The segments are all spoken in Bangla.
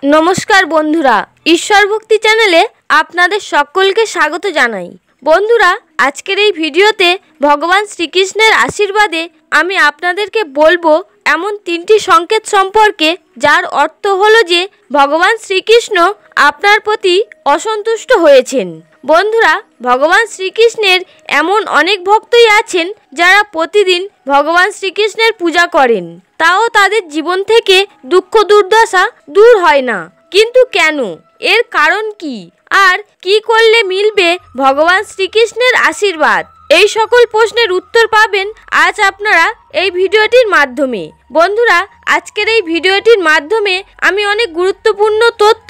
নমস্কার বন্ধুরা, ঈশ্বর ভক্তি চ্যানেলে আপনাদের সকলকে স্বাগত জানাই। বন্ধুরা, আজকের এই ভিডিওতে ভগবান শ্রীকৃষ্ণের আশীর্বাদে আমি আপনাদেরকে বলবো এমন 3টি সংকেত সম্পর্কে, যার অর্থ হলো যে ভগবান শ্রীকৃষ্ণ আপনার প্রতি অসন্তুষ্ট হয়েছেন। বন্ধুরা, ভগবান শ্রীকৃষ্ণের এমন অনেক ভক্তই আছেন যারা প্রতিদিন ভগবান শ্রীকৃষ্ণের পূজা করেন, তাও তাদের জীবন থেকে দুঃখ দুর্দশা দূর হয় না। কিন্তু কেন? এর কারণ কি? আর কি করলে মিলবে ভগবান শ্রীকৃষ্ণের আশীর্বাদ? এই সকল প্রশ্নের উত্তর পাবেন আজ আপনারা এই ভিডিওটির মাধ্যমে। বন্ধুরা, আজকের এই ভিডিওটির মাধ্যমে আমি অনেক গুরুত্বপূর্ণ তথ্য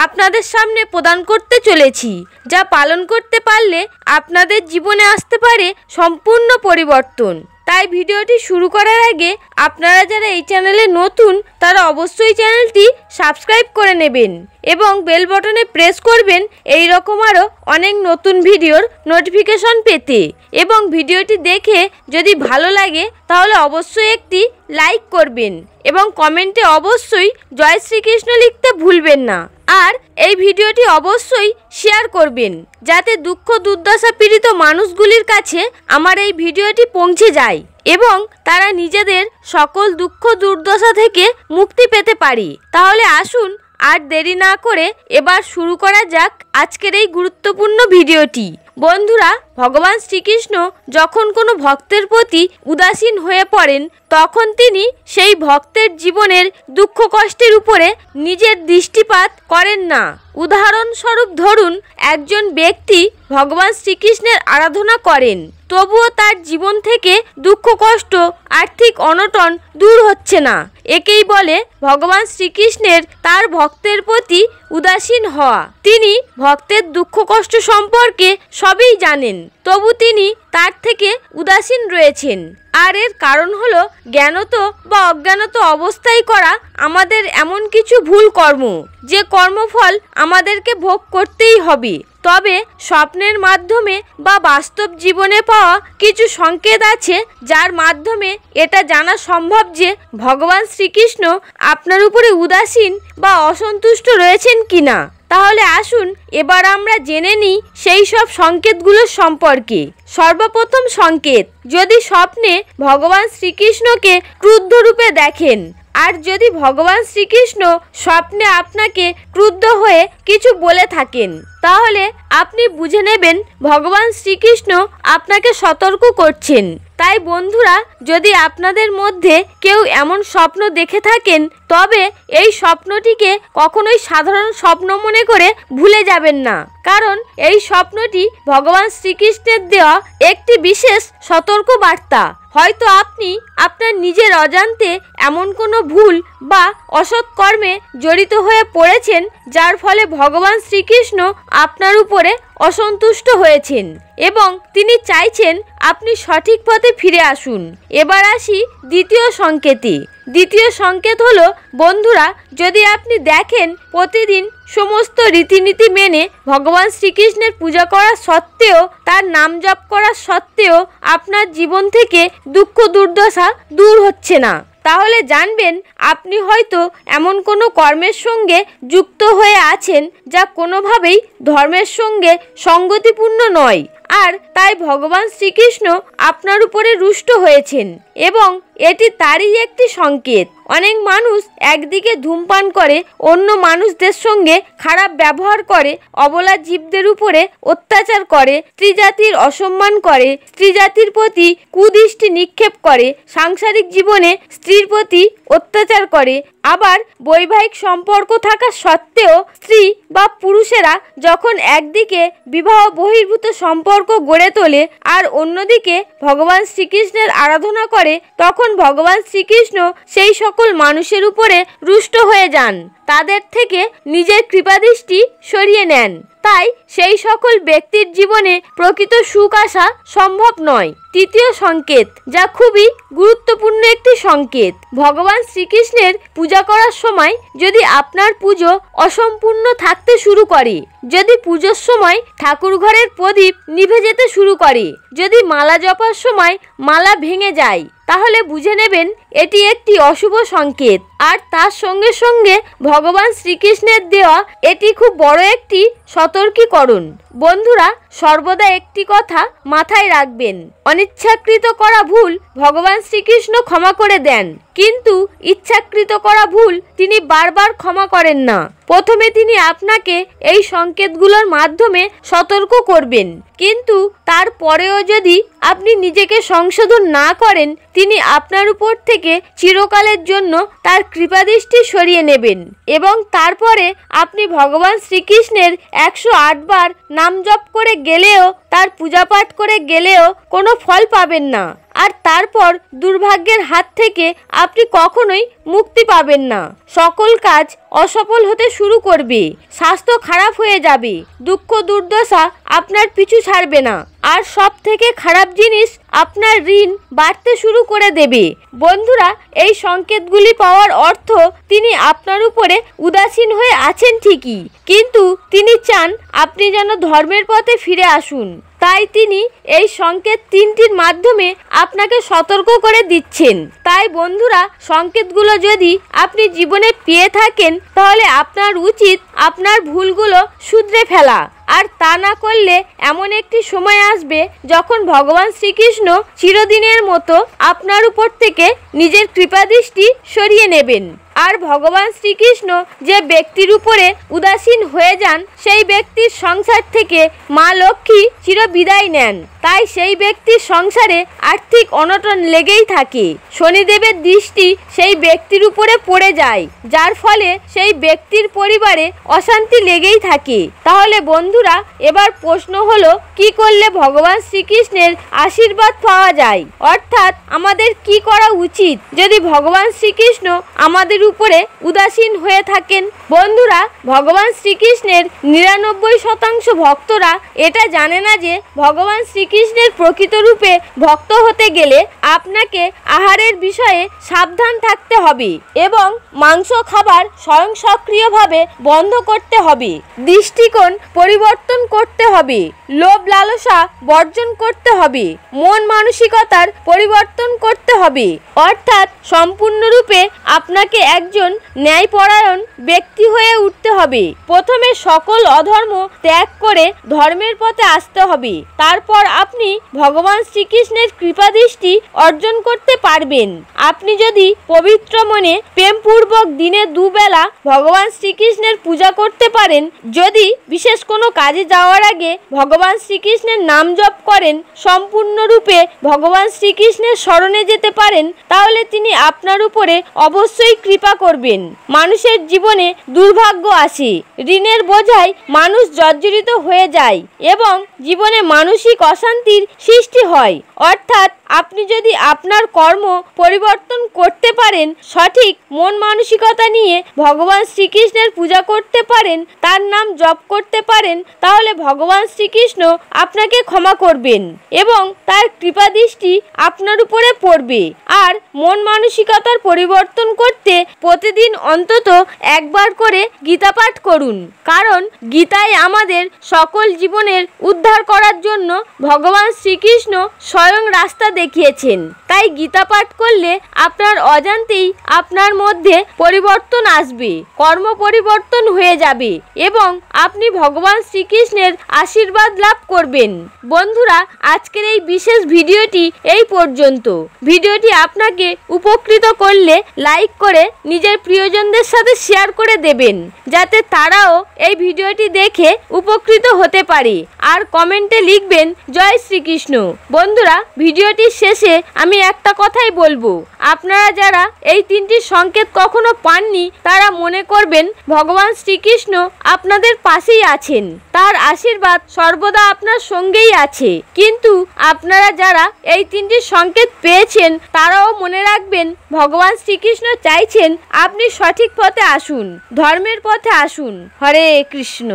আপনাদের সামনে প্রদান করতে চলেছি, যা পালন করতে পারলে আপনাদের জীবনে আসতে পারে সম্পূর্ণ পরিবর্তন। তাই ভিডিওটি শুরু করার আগে আপনারা যারা এই চ্যানেলে নতুন, তারা অবশ্যই চ্যানেলটি সাবস্ক্রাইব করে নেবেন এবং বেল বাটনে প্রেস করবেন এই রকম আরও অনেক নতুন ভিডিওর নোটিফিকেশন পেতে। এবং ভিডিওটি দেখে যদি ভালো লাগে তাহলে অবশ্যই একটি লাইক করবেন এবং কমেন্টে অবশ্যই জয় শ্রীকৃষ্ণ লিখতে ভুলবেন না। আর এই ভিডিওটি অবশ্যই শেয়ার করবেন, যাতে দুঃখ দুর্দশা পীড়িত মানুষগুলির কাছে আমার এই ভিডিওটি পৌঁছে যায় এবং তারা নিজেদের সকল দুঃখ দুর্দশা থেকে মুক্তি পেতে পারে। তাহলে আসুন আর দেরি না করে এবার শুরু করা যাক আজকের এই গুরুত্বপূর্ণ ভিডিওটি। বন্ধুরা, ভগবান শ্রীকৃষ্ণ যখন কোনো ভক্তের প্রতি উদাসীন হয়ে পড়েন, তখন তিনি সেই ভক্তের জীবনের দুঃখ কষ্টের উপরে নিজের দৃষ্টিপাত করেন না। উদাহরণস্বরূপ ধরুন, একজন ব্যক্তি ভগবান শ্রীকৃষ্ণের আরাধনা করেন, তবুও তার জীবন থেকে দুঃখ কষ্ট, আর্থিক অনটন দূর হচ্ছে না। একেই বলে ভগবান শ্রীকৃষ্ণের তার ভক্তের প্রতি উদাসীন হওয়া। তিনি ভক্তের দুঃখ কষ্ট সম্পর্কে সবই জানেন, তবু তিনি তার থেকে উদাসীন রয়েছেন। আর এর কারণ হলো জ্ঞানত বা অজ্ঞানত অবস্থায় করা আমাদের এমন কিছু ভুল কর্ম, যে কর্মফল আমাদেরকে ভোগ করতেই হবে। তবে স্বপ্নের মাধ্যমে বা বাস্তব জীবনে পাওয়া কিছু সংকেত আছে, যার মাধ্যমে এটা জানা সম্ভব যে ভগবান শ্রীকৃষ্ণ আপনার উপরে উদাসীন বা অসন্তুষ্ট রয়েছেন কিনা। তাহলে আসুন এবার আমরা জেনে নিই সেই সব সংকেতগুলো সম্পর্কে। সর্বপ্রথম সংকেত, যদি স্বপ্নে ভগবান শ্রীকৃষ্ণকে ক্রুদ্ধ রূপে দেখেন। আর যদি ভগবান শ্রীকৃষ্ণ স্বপ্নে আপনাকে ক্রুদ্ধ হয়ে কিছু বলে থাকেন, তাহলে আপনি বুঝে নেবেন ভগবান শ্রীকৃষ্ণ আপনাকে সতর্ক করছেন। তাই বন্ধুরা, যদি আপনাদের মধ্যে কেউ এমন স্বপ্ন দেখে থাকেন, তবে এই স্বপ্নটিকে কখনোই সাধারণ স্বপ্ন মনে করে ভুলে যাবেন না, কারণ এই স্বপ্নটি ভগবান শ্রীকৃষ্ণের দেওয়া একটি বিশেষ সতর্ক বার্তা। হয়তো আপনি আপনার নিজের অজান্তে এমন কোনো ভুল বা অসৎ কর্মে জড়িত হয়ে পড়েছেন, যার ফলে ভগবান শ্রীকৃষ্ণ আপনার উপরে অসন্তুষ্ট হয়েছেন এবং তিনি চাইছেন আপনি সঠিক পথে ফিরে আসুন। এবার আসি দ্বিতীয় সংকেতে। দ্বিতীয় সংকেত হলো, বন্ধুরা, যদি আপনি দেখেন প্রতিদিন সমস্ত রীতিনীতি মেনে ভগবান শ্রীকৃষ্ণের পূজা করা সত্ত্বেও, তার নাম জপ করা সত্ত্বেও আপনার জীবন থেকে দুঃখ দুর্দশা দূর হচ্ছে না, তাহলে জানবেন আপনি হয়তো এমন কোনো কর্মের সঙ্গে যুক্ত হয়ে আছেন যা কোনোভাবেই ধর্মের সঙ্গে সঙ্গতিপূর্ণ নয়। আর তাই ভগবান শ্রীকৃষ্ণ আপনার উপরে রুষ্ট হয়েছেন এবং এটি তারই একটি সংকেত। অনেক মানুষ একদিকে ধূমপান করে, অন্য মানুষদের সঙ্গে খারাপ ব্যবহার করে, অবলা জীবদের উপরে অত্যাচার করে, স্ত্রী জাতির অসম্মান করে, স্ত্রী জাতির প্রতি কুদৃষ্টি নিক্ষেপ করে, সাংসারিক জীবনে স্ত্রীর প্রতি অত্যাচার করে। আবার বৈবাহিক সম্পর্ক থাকা সত্ত্বেও স্ত্রী বা পুরুষেরা যখন একদিকে বিবাহ বহির্ভূত সম্পর্ক গড়ে তোলে আর অন্যদিকে ভগবান শ্রীকৃষ্ণের আরাধনা করে, তখন ভগবান শ্রীকৃষ্ণ সেই সকল মানুষের উপরে রুষ্ট হয়ে যান, তাদের থেকে নিজের কৃপাদৃষ্টি সরিয়ে নেন। তাই সেই সকল ব্যক্তির জীবনে প্রকৃত সুখ আসা সম্ভব নয়। তৃতীয় সংকেত, যা খুবই গুরুত্বপূর্ণ একটি সংকেত, ভগবান শ্রীকৃষ্ণের পূজা করার সময় যদি আপনার পুজো অসম্পূর্ণ থাকতে শুরু করে, যদি পুজোর সময় ঠাকুর ঘরের প্রদীপ নিভে যেতে শুরু করে, যদি মালা জপার সময় মালা ভেঙে যায়, তাহলে বুঝে নেবেন এটি একটি অশুভ সংকেত। আর তার সঙ্গে সঙ্গে ভগবান শ্রীকৃষ্ণের দেওয়া এটি খুব বড় একটি সতর্কীকরণ। বন্ধুরা, সর্বদা একটি কথা মাথায় রাখবেন, অনিচ্ছাকৃত করা ভুল ভগবান শ্রীকৃষ্ণ ক্ষমা করে দেন, কিন্তু ইচ্ছাকৃত করা ভুল তিনি বারবার ক্ষমা করেন না। প্রথমে তিনি আপনাকে এই সংকেতগুলোর মাধ্যমে সতর্ক করবেন, কিন্তু তারপরেও যদি আপনি নিজেকে সংশোধন না করেন, তিনি আপনার উপর থেকে চিরকালের জন্য তার কৃপাদৃষ্টি সরিয়ে নেবেন এবং তারপরে আপনি ভগবান শ্রীকৃষ্ণের 108 বার নাম জপ করে গেলেও, তার পূজাপাঠ করে গেলেও কোনো ফল পাবেন না। আর তারপর দুর্ভাগ্যের হাত থেকে আপনি কখনোই মুক্তি পাবেন না। সকল কাজ অসফল হতে শুরু করবে, স্বাস্থ্য খারাপ হয়ে যাবে, দুঃখ দুর্দশা আপনার পিছু ছাড়বে না, আর সব থেকে খারাপ জিনিস আপনার ঋণ বাড়তে শুরু করে দেবে। বন্ধুরা, এই সংকেতগুলি পাওয়ার অর্থ তিনি আপনার উপরে উদাসীন হয়ে আছেন ঠিকই, কিন্তু তিনি চান আপনি যেন ধর্মের পথে ফিরে আসুন। তাই তিনি এই সংকেত তিনটির মাধ্যমে আপনাকে সতর্ক করে দিচ্ছেন। তাই বন্ধুরা, সংকেতগুলো যদি আপনি জীবনে পেয়ে থাকেন, তাহলে আপনার উচিত আপনার ভুলগুলো শুধরে ফেলা। আর তা না করলে এমন একটি সময় আসবে যখন ভগবান শ্রীকৃষ্ণ চিরদিনের মতো আপনার উপর থেকে নিজের কৃপাদৃষ্টি সরিয়ে নেবেন। আর ভগবান শ্রীকৃষ্ণ যে ব্যক্তির উপরে উদাসীন হয়ে যান, সেই ব্যক্তির সংসার থেকে মা লক্ষ্মী চিরবিদায় নেন। তাই সেই ব্যক্তির সংসারে আর্থিক অনটন লেগেই থাকে। শনিদেবের দৃষ্টি সেই ব্যক্তির উপরে পড়ে যায়, যার ফলে সেই ব্যক্তির পরিবারে অশান্তি লেগেই থাকে। তাহলে বন্ধুরা, এবার প্রশ্ন হলো, কি করলে ভগবান শ্রীকৃষ্ণের আশীর্বাদ পাওয়া যায়? অর্থাৎ আমাদের কি করা উচিত যদি ভগবান শ্রীকৃষ্ণ আমাদের উপরে উদাসীন হয়ে থাকেন? বন্ধুরা, ভগবান শ্রীকৃষ্ণের 99% ভক্তরা এটা জানে না যে ভগবান শ্রীকৃষ্ণের প্রকৃত রূপে ভক্ত হতে গেলে আপনাকে আহারের বিষয়ে সাবধান থাকতে হবে এবং মাংস খাবার স্বয়ং সক্রিয়ভাবে বন্ধ করতে হবে, দৃষ্টিকোণ পরিবর্তন করতে হবে, লোভ লালসা বর্জন করতে হবে, মন মানসিকতার পরিবর্তন করতে হবে। অর্থাৎ সম্পূর্ণরূপে আপনাকে একজন ন্যায়পরায়ণ ব্যক্তি হয়ে উঠতে হবে। প্রথমে সকল অধর্ম ত্যাগ করে ধর্মের পথে আসতে হবে, তারপর আপনি ভগবান শ্রীকৃষ্ণের কৃপাদৃষ্টি অর্জন করতে পারবেন। আপনি যদি পবিত্র মনে প্রেমপূর্বক দিনে দুবেলা ভগবান শ্রীকৃষ্ণের পূজা করতে পারেন, যদি বিশেষ কোনো কাজে যাওয়ার আগে ভগবান শ্রীকৃষ্ণের নাম জপ করেন, সম্পূর্ণরূপে ভগবান শ্রীকৃষ্ণের শরণে যেতে পারেন, তাহলে তিনি আপনার উপরে অবশ্যই কৃপা করবেন। মানুষের জীবনে দুর্ভাগ্য আসে, ঋণের বোঝায় মানুষ জর্জরিত হয়ে যায় এবং জীবনে মানসিক অশান্তির সৃষ্টি হয়। অর্থাৎ আপনি যদি আপনার কর্ম পরিবর্তন করতে পারেন, সঠিক মন মানসিকতা নিয়ে ভগবান শ্রীকৃষ্ণের পূজা করতে পারেন, তার নাম জপ করতে পারেন, তাহলে ভগবান শ্রীকৃষ্ণ আপনাকে ক্ষমা করবেন এবং তার কৃপাদৃষ্টি আপনার উপরে পড়বে। আর মন মানসিকতার পরিবর্তন করতে প্রতিদিন অন্তত একবার করে গীতা পাঠ করুন, কারণ গীতায় আমাদের সকল জীবনের উদ্ধার করার জন্য ভগবান শ্রীকৃষ্ণ স্বয়ং রাস্তা দেখিয়েছেন। তাই গীতা পাঠ করলে আপনার অজান্তেই আপনার মধ্যে পরিবর্তন আসবে, কর্ম পরিবর্তন হয়ে যাবে এবং আপনি ভগবান শ্রীকৃষ্ণের আশীর্বাদ লাভ করবেন। বন্ধুরা, আজকের এই বিশেষ ভিডিওটি এই পর্যন্ত। ভিডিওটি আপনাকে উপকৃত করলে লাইক করে নিজের প্রিয়জনদের সাথে শেয়ার করে দেবেন, যাতে তারাও এই ভিডিওটি দেখে উপকৃত হতে পারে। আর কমেন্টে লিখবেন জয় শ্রীকৃষ্ণ। বন্ধুরা, ভিডিওটির শেষে আমি একটা কথাই বলবো, আপনারা যারা এই তিনটি সংকেত কখনো পাননি, তারা মনে করবেন ভগবান শ্রীকৃষ্ণ আপনাদের পাশেই আছেন, তার আশীর্বাদ সর্বদা আপনার সঙ্গেই আছে। কিন্তু আপনারা যারা এই তিনটি সংকেত পেয়েছেন, তারাও মনে রাখবেন ভগবান শ্রীকৃষ্ণ চাইছেন আপনি সঠিক পথে আসুন, ধর্মের পথে আসুন। হরে কৃষ্ণ।